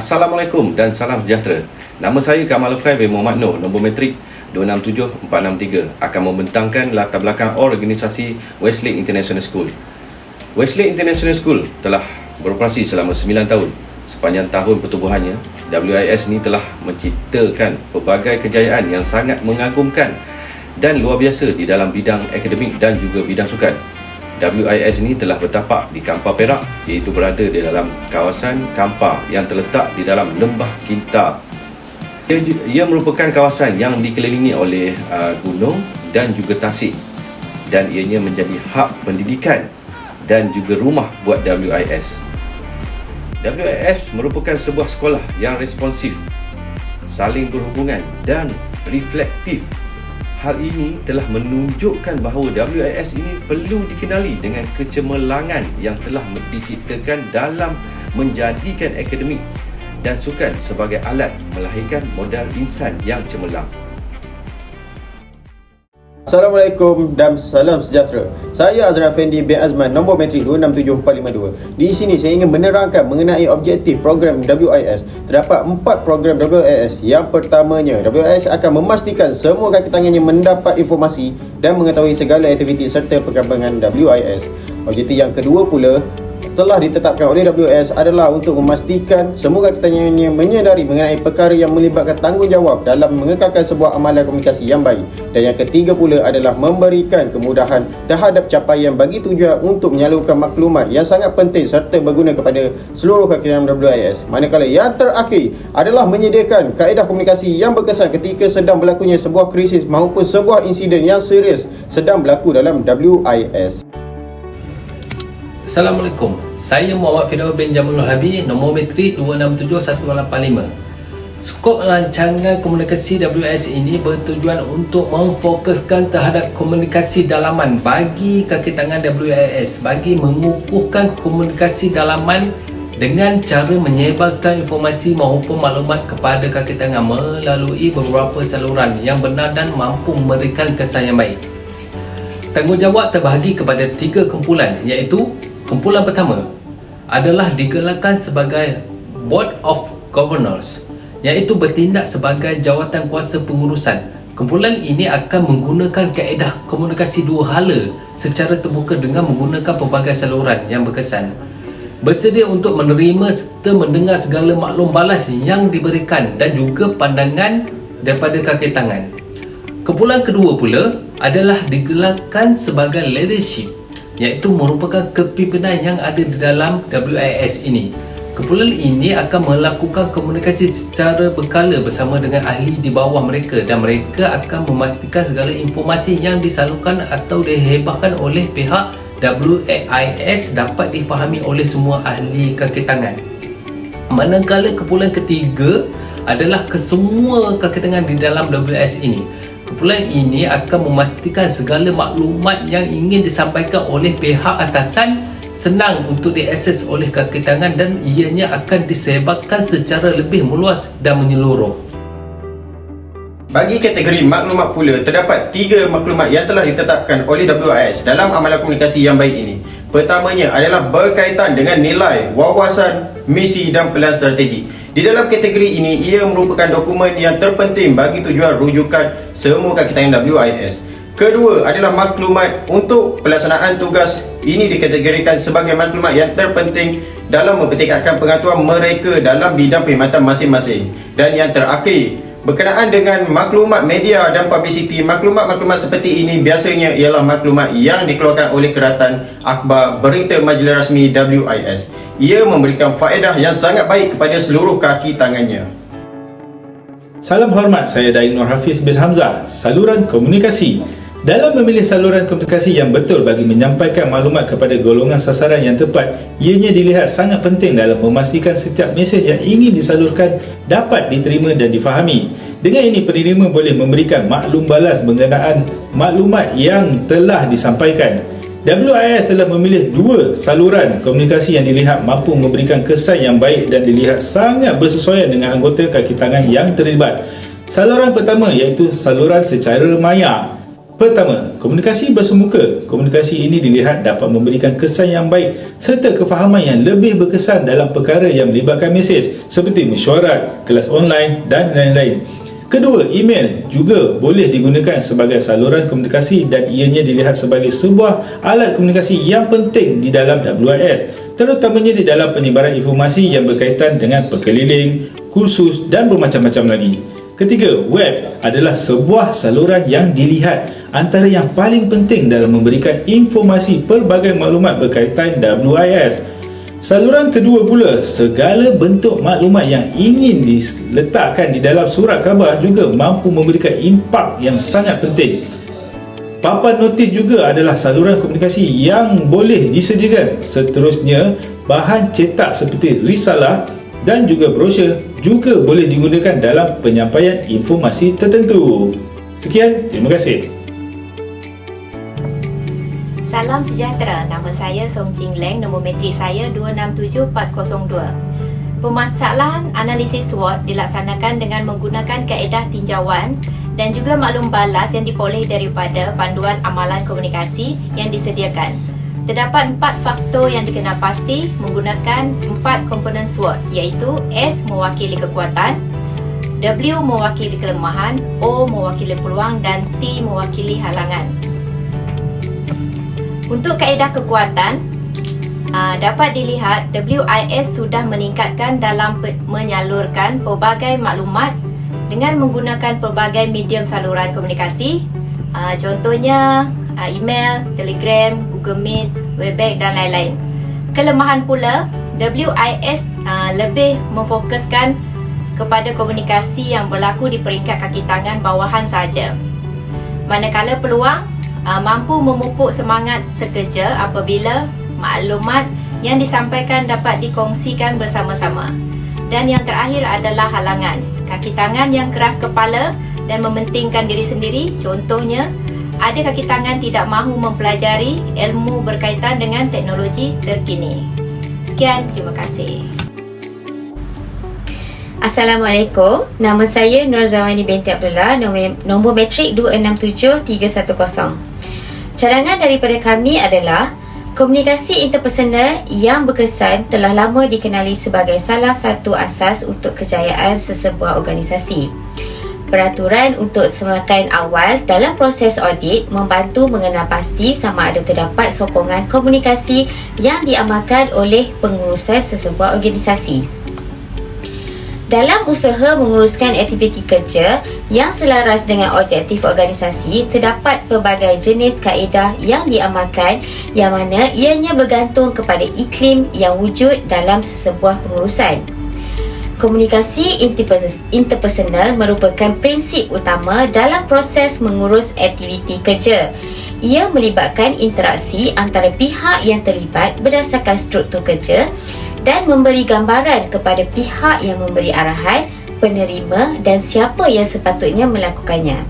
Assalamualaikum dan salam sejahtera. Nama saya Kamal Afrai bin Muhammad Noor, nombor matrik 267463, akan membentangkan latar belakang organisasi Westlake International School. Westlake International School telah beroperasi selama 9 tahun. Sepanjang tahun pertubuhannya, WIS ini telah menciptakan pelbagai kejayaan yang sangat mengagumkan dan luar biasa di dalam bidang akademik dan juga bidang sukan. WIS ini telah bertapak di Kampar Perak, iaitu berada di dalam kawasan Kampar yang terletak di dalam Lembah Kintar. Ia merupakan kawasan yang dikelilingi oleh gunung dan juga tasik, dan ianya menjadi hub pendidikan dan juga rumah buat WIS. WIS merupakan sebuah sekolah yang responsif, saling berhubungan dan reflektif. Hal ini telah menunjukkan bahawa WIS ini perlu dikenali dengan kecemerlangan yang telah diciptakan dalam menjadikan akademik dan sukan sebagai alat melahirkan modal insan yang cemerlang. Assalamualaikum dan salam sejahtera. Saya Azra Fendi bin Azman, nombor matrik 267452. Di sini saya ingin menerangkan mengenai objektif program WIS. Terdapat 4 program WIS. Yang pertamanya, WIS akan memastikan semua kaki tangannya mendapat informasi dan mengetahui segala aktiviti serta perkembangan WIS. Objektif yang kedua pula telah ditetapkan oleh WIS adalah untuk memastikan semua kaki tangannya menyedari mengenai perkara yang melibatkan tanggungjawab dalam mengekalkan sebuah amalan komunikasi yang baik. Dan yang ketiga pula adalah memberikan kemudahan terhadap capaian bagi tujuan untuk menyalurkan maklumat yang sangat penting serta berguna kepada seluruh kaki tangan WIS. Manakala yang terakhir adalah menyediakan kaedah komunikasi yang berkesan ketika sedang berlakunya sebuah krisis maupun sebuah insiden yang serius sedang berlaku dalam WIS. Assalamualaikum, saya Muhammad Firdaus bin Jamil Habib, nombor matrik 267185. Skop rancangan komunikasi WIS ini bertujuan untuk memfokuskan terhadap komunikasi dalaman bagi kaki tangan WIS, bagi mengukuhkan komunikasi dalaman dengan cara menyebarkan informasi maupun maklumat kepada kaki tangan melalui beberapa saluran yang benar dan mampu memberikan kesan yang baik. Tanggungjawab terbahagi kepada 3 kumpulan, iaitu kumpulan pertama adalah digelarkan sebagai Board of Governors, iaitu bertindak sebagai jawatan kuasa pengurusan. Kumpulan ini akan menggunakan kaedah komunikasi dua hala secara terbuka dengan menggunakan pelbagai saluran yang berkesan. Bersedia untuk menerima serta mendengar segala maklum balas yang diberikan dan juga pandangan daripada kaki tangan. Kumpulan kedua pula adalah digelarkan sebagai Leadership, iaitu merupakan kepimpinan yang ada di dalam WIS ini. Kumpulan ini akan melakukan komunikasi secara berkala bersama dengan ahli di bawah mereka, dan mereka akan memastikan segala informasi yang disalurkan atau dihebahkan oleh pihak WIS dapat difahami oleh semua ahli kaki tangan. Manakala kumpulan ketiga adalah kesemua kaki tangan di dalam WIS ini. Kumpulan ini akan memastikan segala maklumat yang ingin disampaikan oleh pihak atasan senang untuk diakses oleh kaki tangan dan ianya akan disebarkan secara lebih meluas dan menyeluruh. Bagi kategori maklumat pula, terdapat 3 maklumat yang telah ditetapkan oleh WIS dalam amalan komunikasi yang baik ini. Pertamanya adalah berkaitan dengan nilai, wawasan, misi dan pelan strategi. Di dalam kategori ini, ia merupakan dokumen yang terpenting bagi tujuan rujukan semua kaki tangan WIS. Kedua adalah maklumat untuk pelaksanaan tugas. Ini dikategorikan sebagai maklumat yang terpenting dalam mempertingkatkan pengetahuan mereka dalam bidang perkhidmatan masing-masing. Dan yang terakhir, berkenaan dengan maklumat media dan publicity. Maklumat-maklumat seperti ini biasanya ialah maklumat yang dikeluarkan oleh keratan akhbar berita majlis rasmi WIS. Ia memberikan faedah yang sangat baik kepada seluruh kaki tangannya. Salam hormat, saya Daik Nur Hafiz bin Hamzah, saluran komunikasi. Dalam memilih saluran komunikasi yang betul bagi menyampaikan maklumat kepada golongan sasaran yang tepat, ianya dilihat sangat penting dalam memastikan setiap mesej yang ingin disalurkan dapat diterima dan difahami. Dengan ini, penerima boleh memberikan maklum balas berkenaan maklumat yang telah disampaikan. WIS telah memilih 2 saluran komunikasi yang dilihat mampu memberikan kesan yang baik dan dilihat sangat bersesuaian dengan anggota kaki tangan yang terlibat. Saluran pertama iaitu saluran secara maya. Pertama, komunikasi bersemuka. Komunikasi ini dilihat dapat memberikan kesan yang baik serta kefahaman yang lebih berkesan dalam perkara yang melibatkan mesej seperti mesyuarat, kelas online dan lain-lain. Kedua, email juga boleh digunakan sebagai saluran komunikasi dan ianya dilihat sebagai sebuah alat komunikasi yang penting di dalam WIS, terutamanya di dalam penyebaran informasi yang berkaitan dengan perkeliling, kursus dan bermacam-macam lagi. Ketiga, web adalah sebuah saluran yang dilihat antara yang paling penting dalam memberikan informasi pelbagai maklumat berkaitan WIS. Saluran kedua pula, segala bentuk maklumat yang ingin diletakkan di dalam surat khabar juga mampu memberikan impak yang sangat penting. Papan notis juga adalah saluran komunikasi yang boleh disediakan. Seterusnya, bahan cetak seperti risalah dan juga brosur juga boleh digunakan dalam penyampaian informasi tertentu. Sekian, terima kasih. Salam sejahtera, nama saya Song Jing Leng, nombor metrik saya 267402. Permasalahan analisis SWOT dilaksanakan dengan menggunakan kaedah tinjauan dan juga maklum balas yang diperoleh daripada panduan amalan komunikasi yang disediakan. Terdapat 4 faktor yang dikenal pasti menggunakan 4 komponen SWOT, iaitu S mewakili kekuatan, W mewakili kelemahan, O mewakili peluang dan T mewakili halangan. Untuk kaedah kekuatan, dapat dilihat WIS sudah meningkatkan dalam menyalurkan pelbagai maklumat dengan menggunakan pelbagai medium saluran komunikasi, contohnya email, telegram, Google Meet, Webex dan lain-lain. Kelemahan pula, WIS lebih memfokuskan kepada komunikasi yang berlaku di peringkat kaki tangan bawahan saja. Manakala peluang mampu memupuk semangat sekerja apabila maklumat yang disampaikan dapat dikongsikan bersama-sama. Dan yang terakhir adalah halangan, kaki tangan yang keras kepala dan mementingkan diri sendiri, contohnya ada kaki tangan tidak mahu mempelajari ilmu berkaitan dengan teknologi terkini. Sekian, terima kasih. Assalamualaikum, nama saya Nur Zawani binti Abdullah, nombor metrik 267310. Cadangan daripada kami adalah komunikasi interpersonal yang berkesan telah lama dikenali sebagai salah satu asas untuk kejayaan sesebuah organisasi. Peraturan untuk semakan awal dalam proses audit membantu mengenal pasti sama ada terdapat sokongan komunikasi yang diamalkan oleh pengurusan sesebuah organisasi. Dalam usaha menguruskan aktiviti kerja yang selaras dengan objektif organisasi, terdapat pelbagai jenis kaedah yang diamalkan yang mana ianya bergantung kepada iklim yang wujud dalam sesebuah pengurusan. Komunikasi interpersonal merupakan prinsip utama dalam proses mengurus aktiviti kerja. Ia melibatkan interaksi antara pihak yang terlibat berdasarkan struktur kerja dan memberi gambaran kepada pihak yang memberi arahan, penerima dan siapa yang sepatutnya melakukannya.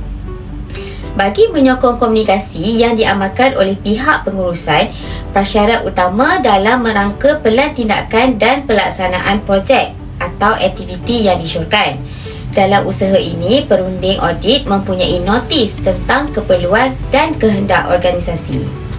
Bagi menyokong komunikasi yang diamalkan oleh pihak pengurusan, prasyarat utama dalam merangka pelan tindakan dan pelaksanaan projek atau aktiviti yang disyorkan. Dalam usaha ini, perunding audit mempunyai notis tentang keperluan dan kehendak organisasi.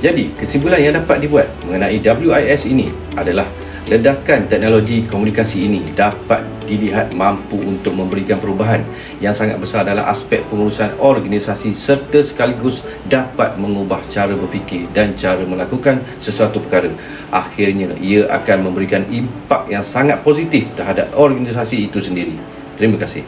Jadi, kesimpulan yang dapat dibuat mengenai WIS ini adalah ledakan teknologi komunikasi ini dapat dilihat mampu untuk memberikan perubahan yang sangat besar dalam aspek pengurusan organisasi serta sekaligus dapat mengubah cara berfikir dan cara melakukan sesuatu perkara. Akhirnya, ia akan memberikan impak yang sangat positif terhadap organisasi itu sendiri. Terima kasih.